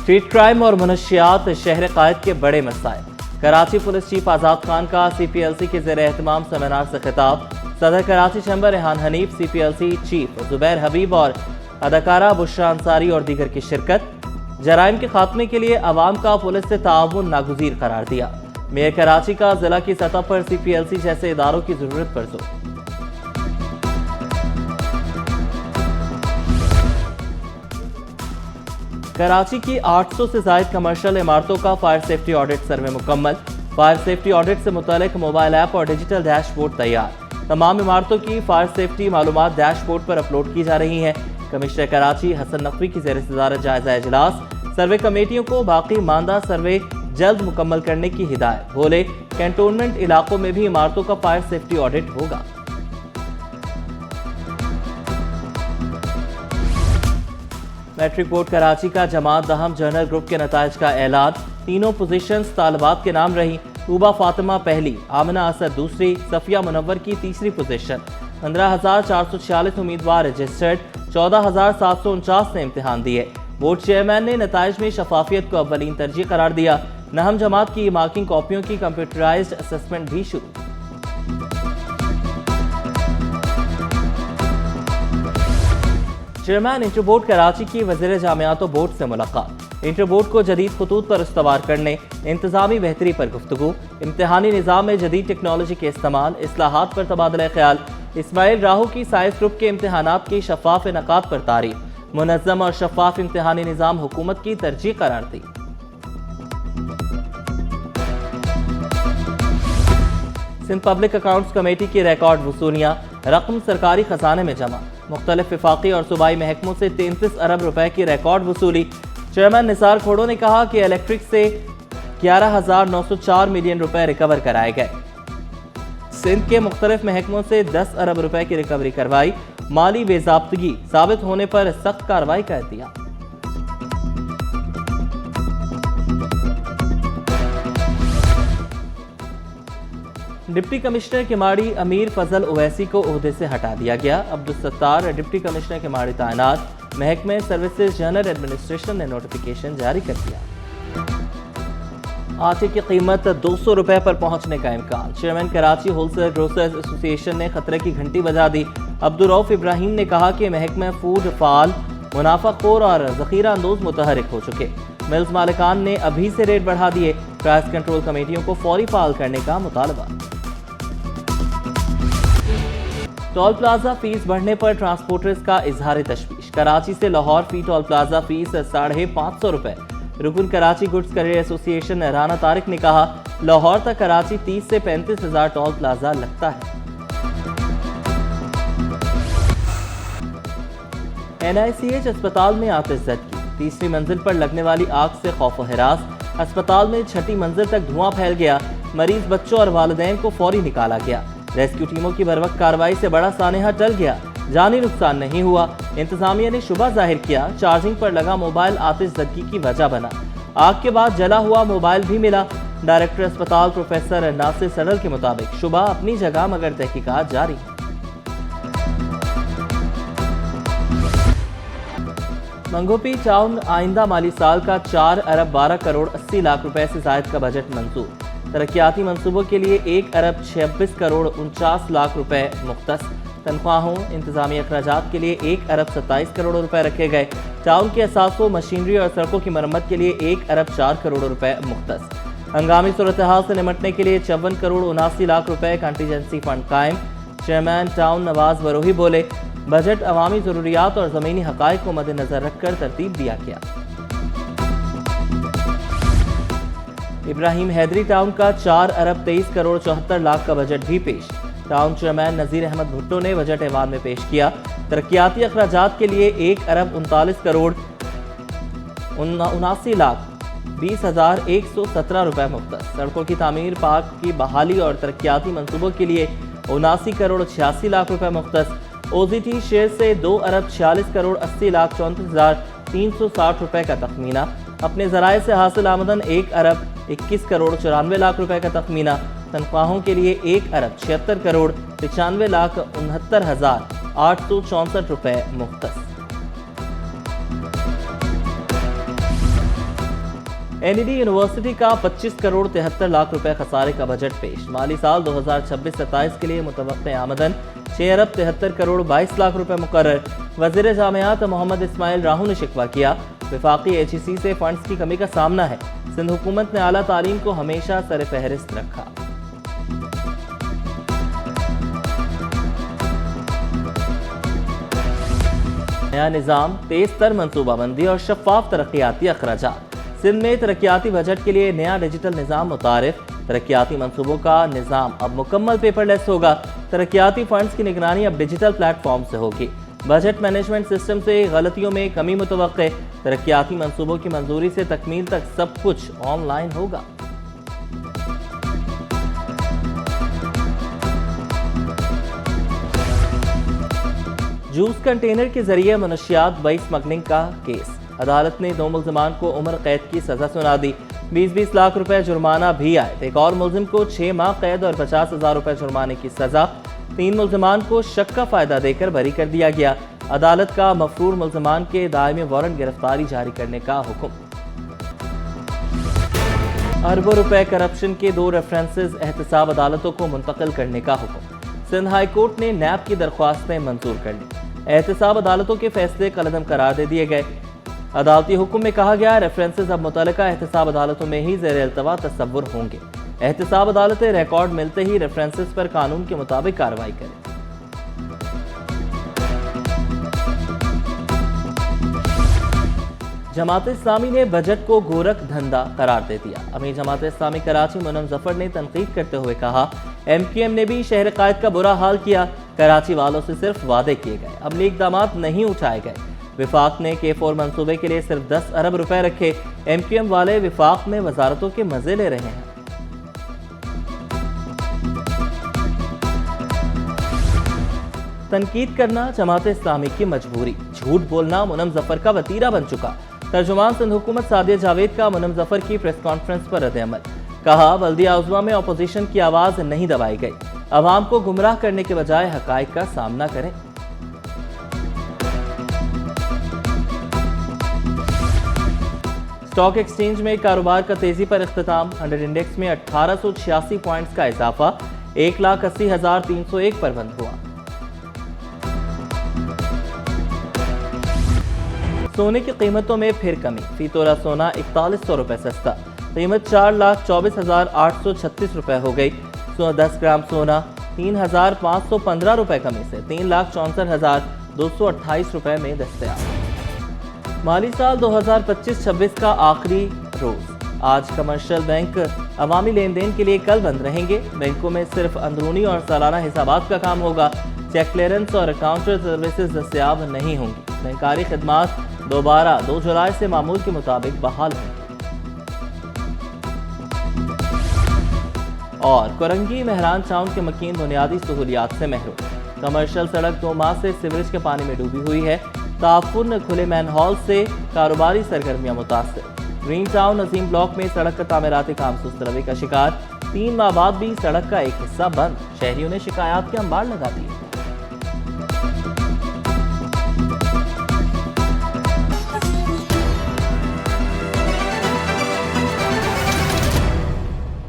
Street crime और मनशियात शहर कायद के बड़े मसाइल। कराची पुलिस चीफ आज़ाद खान का CPLC के ज़ेर एहतमाम सेमिनार से खिताब। सदर Karachi chamber Rehan Hanif, CPLC chief Zubair Habib और अदाकारा बुशरा अंसारी और दीगर की शिरकत। जराइम के खात्मे के लिए अवाम का पुलिस से ताउन नागुज़ीर करार दिया। मेयर कराची का जिला की सतह पर CPLC जैसे इदारों की जरूरत पर जोर। कराची की 800 से ज्यादा कमर्शियल इमारतों का फायर सेफ्टी ऑडिट सर्वे मुकम्मल। फायर सेफ्टी ऑडिट से मुतालिक मोबाइल ऐप और डिजिटल डैशबोर्ड तैयार। तमाम इमारतों की फायर सेफ्टी मालूमात डैशबोर्ड पर अपलोड की जा रही हैं। कमिश्नर कराची हसन नकवी की ज़ेर सदारत जायजा इजलास। सर्वे कमेटियों को बाकी मानदा सर्वे जल्द मुकम्मल करने की हिदायत। बोले कैंटोनमेंट इलाकों में भी इमारतों का फायर सेफ्टी ऑडिट होगा। मैट्रिक बोर्ड कराची का जमात दहम जनरल ग्रुप के नताइज का ऐलान। तीनों पोजीशंस तालिबात के नाम रही। तूबा फातिमा पहली, आमिना असद दूसरी, सफिया मुनव्वर की तीसरी पोजीशन। 15,446 उम्मीदवार रजिस्टर्ड। 14,749 ने इम्तिहान दिए। बोर्ड चेयरमैन ने नताइज में शफाफियत को अव्वलीन तरजीह करार दिया। नहम जमात की मार्किंग कॉपियों की कंप्यूटराइज्ड असेसमेंट भी शुरू। चेयरमैन इंटर बोर्ड कराची की वज़ीर जामियात व बोर्ड से मुलाकात। इंटर बोर्ड को जदीद खतूत पर इस्तवार करने, इंतजामी बेहतरी पर गुफ्तगू, इम्तिहानी निज़ाम में जदीद टेक्नोलॉजी के इस्तेमाल, इस्लाहात पर तबादला ख्याल। इस्माइल राहू की साइंस ग्रुप के इम्तिहानात की शफाफ इनकाद पर तारीफ। मुनज़्ज़म और शफाफ इम्तिहानी निज़ाम हुकूमत की तरजीह करार दी। सिंध पब्लिक अकाउंट्स कमेटी की रिकॉर्ड वसूलियाँ। रकम सरकारी खजाने में जमा। मुख्तलिफ विफाकी और सूबाई महकमों से 33 अरब रुपए की रिकॉर्ड वसूली। चेयरमैन निसार खोड़ो ने कहा कि इलेक्ट्रिक से 11,904 मिलियन रुपए रिकवर कराए गए। सिंध के मुख्तलिफ महकमों से 10 अरब रुपए की रिकवरी करवाई। माली बेज़ाब्तगी साबित होने पर सख्त कार्रवाई कर दिया। डिप्टी कमिश्नर किमाड़ी अमीर फजल ओवैसी को ओहदे से हटा दिया गया। अब्दुल सत्तार डिप्टी कमिश्नर किमाड़ी तैनात। महकमे सर्विसेज जनरल एडमिनिस्ट्रेशन ने नोटिफिकेशन जारी कर दिया। आटे की कीमत 200 रुपए पर पहुंचने का इम्कान। Chairman Karachi wholesale grocers association ने खतरे की घंटी बजा दी। अब्दुल रऊफ इब्राहिम ने कहा कि महकमा फूड फाल मुनाफाखोर और जखीरा अंदोज मुतहरिक हो चुके। मिल्स मालिकान ने अभी से रेट बढ़ा दिए। प्राइस कंट्रोल कमेटियों को फौरी फाल करने का मुतालबा। टोल प्लाजा फीस बढ़ने पर ट्रांसपोर्टर्स का इजहार तशवीश। कराची से लाहौर फी टोल प्लाजा फीस 550 रुपए। रुकन Karachi goods career association Rana Tariq ने कहा, लाहौर तक कराची 30 से 35 हजार टोल प्लाजा लगता है। NICH अस्पताल में आतिशज़दगी। तीसरी मंजिल पर लगने वाली आग से खौफ व हिरास। अस्पताल में छठी मंजिल तक धुआं फैल गया। मरीज बच्चों और वालिदैन को फौरी निकाला गया। रेस्क्यू टीमों की बरवक्त कार्रवाई से बड़ा सानेहा टल गया। जानी नुकसान नहीं हुआ। इंतजामिया ने शुबा जाहिर किया, चार्जिंग पर लगा मोबाइल आतिशज़दगी की वजह बना। आग के बाद जला हुआ मोबाइल भी मिला। डायरेक्टर अस्पताल प्रोफेसर नासिर सडल के मुताबिक शुबा अपनी जगह मगर तहकीकात जारी। मंगोपी टाउन आइंदा माली साल का 4 अरब 12 करोड़ 80 लाख रुपए से जायद का बजट मंजूर। तरक्याती मंसूबों के लिए 1 अरब 26 करोड़ 49 लाख रुपए मुख्तस। तनख्वाहों इंतजामी अखराजात के लिए 1 अरब 27 करोड़ रुपए रखे गए। टाउन के असासों, मशीनरी और सड़कों की मरम्मत के लिए 1 अरब 4 करोड़ रुपए मुख्तस। हंगामी सूरत हाल से निमटने के लिए 54 करोड़ 79 लाख रुपए कंटीजेंसी फंड कायम। चेयरमैन टाउन नवाज वरोही बोले, बजट अवामी जरूरियात और ज़मीनी हक़ाइक़ को मद्देनजर रखकर तरतीब दिया गया। इब्राहिम हैदरी टाउन का 4 अरब 23 करोड़ 74 लाख का बजट भी पेश। टाउन चेयरमैन नज़ीर अहमद भुट्टो ने बजट ऐवान में पेश किया। तरक्याती अखराजात के लिए 1 अरब 39 करोड़ 79 लाख 20,117 रुपए मुख्तस। सड़कों की तामीर, पार्क की बहाली और तरक्याती मंसूबों के लिए 79 करोड़ 86 लाख रुपए मुख्तस। OZT शेयर से 2 अरब 46 करोड़ 80 लाख 34,360 रुपए का तखमीना। अपने ज़राए से हासिल आमदन 1 अरब 21 करोड़ 94 लाख रुपए का तखमीना। तनख्वाहों के लिए 1 अरब 76 करोड़ 95 लाख 69,864 रुपए मुख्तस। एनईडी यूनिवर्सिटी का 25 करोड़ 73 लाख रुपए खसारे का बजट पेश। माली साल 2026-27 के लिए मुतवक्के आमदन 6 अरब 73 करोड़ 22 लाख रुपए मुकर्रर। वजीर जामियात मोहम्मद इस्माइल राहू ने शिकवा किया, वफाकी HEC से फंड्स की कमी का सामना है। सिंध हुकूमत ने आला तालीम को हमेशा सर फहरिस्त रखा। नया निज़ाम, तेज तर मनसूबाबंदी और शफाफ तरक्याती अखराजात। सिंध में तरक्याती बजट के लिए नया डिजिटल निज़ाम मुतारिफ। तरक्याती मंसूबों का निज़ाम अब मुकम्मल पेपरलेस होगा। तरक्याती फंड्स की निगरानी अब डिजिटल प्लेटफॉर्म से होगी। बजट मैनेजमेंट सिस्टम से गलतियों में कमी मुतवक्के। तरक्याती मंसूबों की मंजूरी से तकमील तक सब कुछ ऑनलाइन होगा। जूस कंटेनर के जरिए मनशियात बई स्मगलिंग का केस। अदालत ने 2 मुल्जिमान को उम्र कैद की सजा सुना दी। 20-20 लाख रुपए जुर्माना भी आए। एक और मुल्जिम को 6 माह कैद और 50,000 रुपए जुर्माने की सजा। 3 मुल्जिमान को शक का फायदा देकर बरी कर दिया गया। अदालत का मफरूर मुल्जिमान के दायमी वारंट गिरफ्तारी जारी करने का हुक्म। अरबों रुपए करप्शन के 2 रेफरेंसेस एहतसाब अदालतों को मुंतकिल करने का हुक्म। सिंध हाई कोर्ट ने नैब की दरख्वास्तें मंजूर कर ली। एहतसाब अदालतों के फैसले कलअदम करार दे दिए गए। अदालती हुक्म में कहा गया, रेफरेंसेस अब मुतल्लिका एहतसाब अदालतों में ही ज़ेर इल्तवा तस्वुर होंगे। एहतसाब अदालतें रिकॉर्ड मिलते ही रेफरेंसेस पर कानून के मुताबिक कार्रवाई करें। जमात इस्लामी ने बजट को गोरख धंधा करार दे दिया। अमीर जमात इस्लामी कराची मुनम जफर ने तनकीद करते हुए कहा, MQM ने भी शहर कायद का बुरा हाल किया। कराची वालों से सिर्फ वादे किए गए, अमली इक़दामात नहीं उठाए गए। विफाक ने K4 मंसूबे के लिए सिर्फ 10 अरब रुपए रखे। MQM वाले विफाक में वजारतों के मजे ले रहे हैं। तनकीद करना जमात इस्लामी की मजबूरी। झूठ बोलना मुनम जफर का वतीरा बन चुका। तर्जुमान सिंध हुकूमत सादिया जावेद का मुनम जफर की प्रेस कॉन्फ्रेंस पर रद्द-ए-अमल। कहा, बल्दिया उज़्मा में अपोजिशन की आवाज नहीं दबाई गई। अवाम को गुमराह करने के बजाय हकाइक का सामना करें। स्टॉक एक्सचेंज में कारोबार का तेजी पर इख्तिताम। 100 इंडेक्स में 1886 पॉइंट्स का इजाफा 1,80,301 पर बंद हुआ। सोने की कीमतों में फिर कमी। फी तोला सोना 4100 रुपए सस्ता। कीमत 4,24,836 रुपए हो गई। 10 ग्राम सोना 3,515 रुपए कमी से 3,64,228 रुपए में दस्तयाब। माली साल 2025-26 का आखिरी रोज। आज कमर्शियल बैंक अवामी लेन देन के लिए कल बंद रहेंगे। बैंकों में सिर्फ अंदरूनी और सालाना हिसाबात का काम होगा। चेक क्लियरेंस और काउंटर सर्विसेज दस्तयाब नहीं होंगी। बैंकारी खिदमात दोबारा 2 जुलाई से मामूल के मुताबिक बहाल होंगी। और कोरंगी मेहरान टाउन के मकीन बुनियादी सहूलियात से महरूम। कमर्शियल सड़क 2 माह से सीवरेज के पानी में डूबी हुई है। ताफुन खुले मैनहॉल से कारोबारी सरगर्मियां मुतासर। ग्रीन टाउन नजीम ब्लॉक में सड़क का तामीराती काम सुस्त रवि का शिकार। 3 माह बाद भी सड़क का एक हिस्सा बंद। शहरियों ने शिकायत के अंबार लगा दिए।